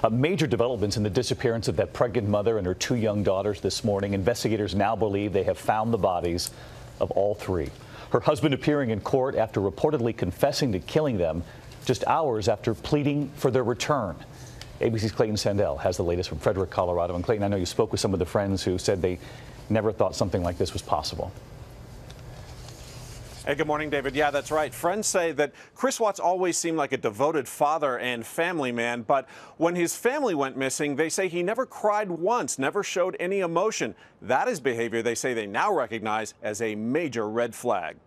Major developments in the disappearance of that pregnant mother and her 2 young daughters this morning. Investigators now believe they have found the bodies of all 3. Her husband appearing in court after reportedly confessing to killing them just hours after pleading for their return. ABC's Clayton Sandell has the latest from Frederick, Colorado. And Clayton, I know you spoke with some of the friends who said they never thought something like this was possible. Hey, good morning, David. Yeah, that's right. Friends say that Chris Watts always seemed like a devoted father and family man, but when his family went missing, they say he never cried once, never showed any emotion. That is behavior they say they now recognize as a major red flag.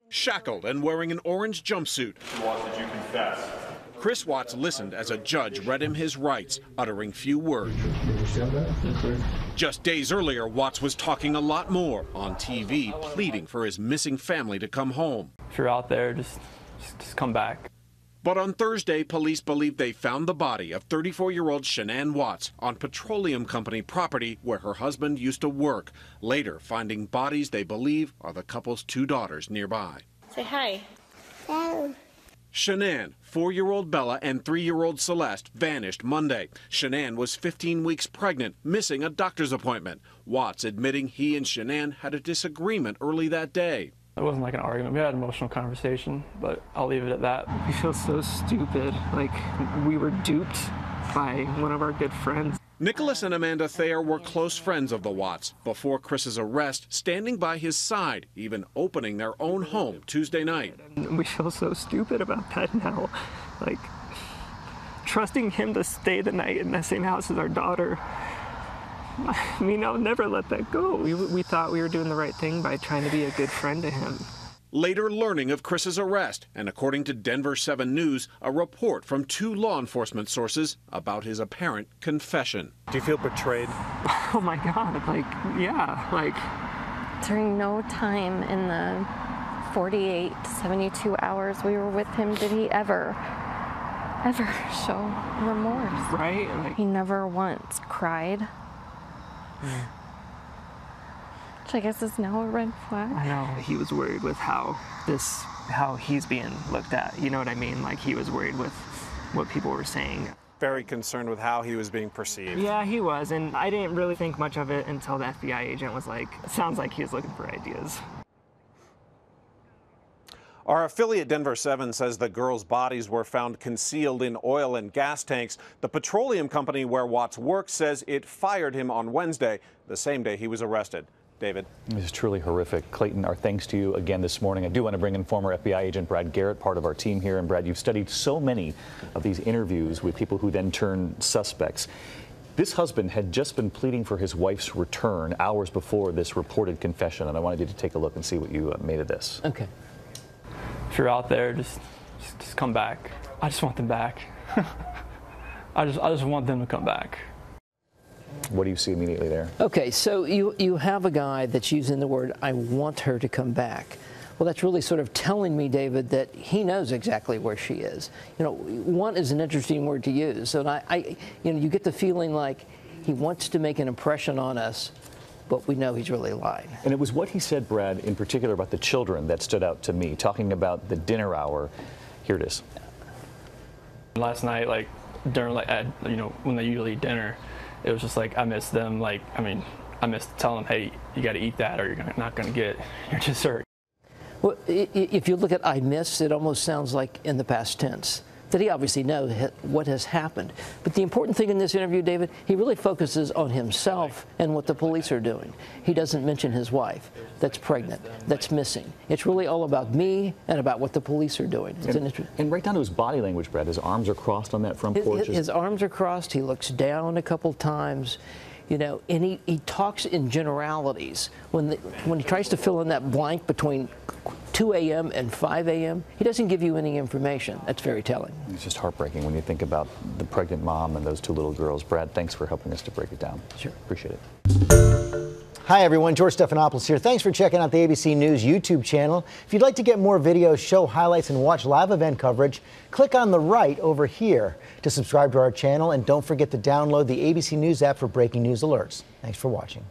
Shackled and wearing an orange jumpsuit, Watts, did you confess? Chris Watts listened as a judge read him his rights, uttering few words. Just days earlier, Watts was talking a lot more on TV, pleading for his missing family to come home. If you're out there, just come back. But on Thursday, police believe they found the body of 34-year-old Shanann Watts on petroleum company property where her husband used to work, later finding bodies they believe are the couple's 2 daughters nearby. Say hi. Hello. Shanann, 4-year-old Bella, and 3-year-old Celeste vanished Monday. Shanann was 15 weeks pregnant, missing a doctor's appointment. Watts admitting he and Shanann had a disagreement early that day. It wasn't like an argument. We had an emotional conversation, but I'll leave it at that. We feel so stupid, like we were duped by one of our good friends. Nicholas and Amanda Thayer were close friends of the Watts before Chris's arrest, standing by his side, even opening their own home Tuesday night. We feel so stupid about that now. Like, trusting him to stay the night in the same house as our daughter. I mean, I'll never let that go. We thought we were doing the right thing by trying to be a good friend to him. Later learning of Chris's arrest, and according to Denver 7 News, a report from 2 law enforcement sources about his apparent confession. Do you feel betrayed? Oh my God, like, yeah, like. During no time in the 48 to 72 hours we were with him did he ever show remorse. Right? Like, he never once cried. Which I guess is now a red flag. I know. He was worried with how he's being looked at. You know what I mean? Like, he was worried with what people were saying. Very concerned with how he was being perceived. Yeah, he was, and I didn't really think much of it until the FBI agent was like, sounds like he was looking for ideas. Our affiliate Denver 7 says the girls' bodies were found concealed in oil and gas tanks. The petroleum company where Watts works says it fired him on Wednesday, the same day he was arrested. David. This is truly horrific. Clayton, our thanks to you again this morning. I do want to bring in former FBI agent Brad Garrett, part of our team here. And Brad, you've studied so many of these interviews with people who then turn suspects. This husband had just been pleading for his wife's return hours before this reported confession. And I wanted you to take a look and see what you made of this. Okay. If you're out there, just come back. I just want them back. I just want them to come back. What do you see immediately there? Okay, so you have a guy that's using the word, I want her to come back. Well, that's really sort of telling me, David, that he knows exactly where she is. You know, want is an interesting word to use. And you know, you get the feeling like he wants to make an impression on us, but we know he's really lying. And it was what he said, Brad, in particular about the children that stood out to me, talking about the dinner hour. Here it is. Last night, like, during, like, you know, when they usually eat dinner, it was just like, I miss them. Like, I mean, I miss telling them, hey, you got to eat that or you're not going to get your dessert. Well, if you look at I miss, it almost sounds like in the past tense, that he obviously knows what has happened. But the important thing in this interview, David, he really focuses on himself and what the police are doing. He doesn't mention his wife that's pregnant, that's missing. It's really all about me and about what the police are doing. And right down to his body language, Brad. His arms are crossed on that front porch. His arms are crossed. He looks down a couple times. You know, and he talks in generalities. When he tries to fill in that blank between 2 a.m. and 5 a.m., he doesn't give you any information. That's very telling. It's just heartbreaking when you think about the pregnant mom and those 2 little girls. Brad, thanks for helping us to break it down. Sure. Appreciate it. Hi, everyone. George Stephanopoulos here. Thanks for checking out the ABC News YouTube channel. If you'd like to get more videos, show highlights, and watch live event coverage, click on the right over here to subscribe to our channel. And don't forget to download the ABC News app for breaking news alerts. Thanks for watching.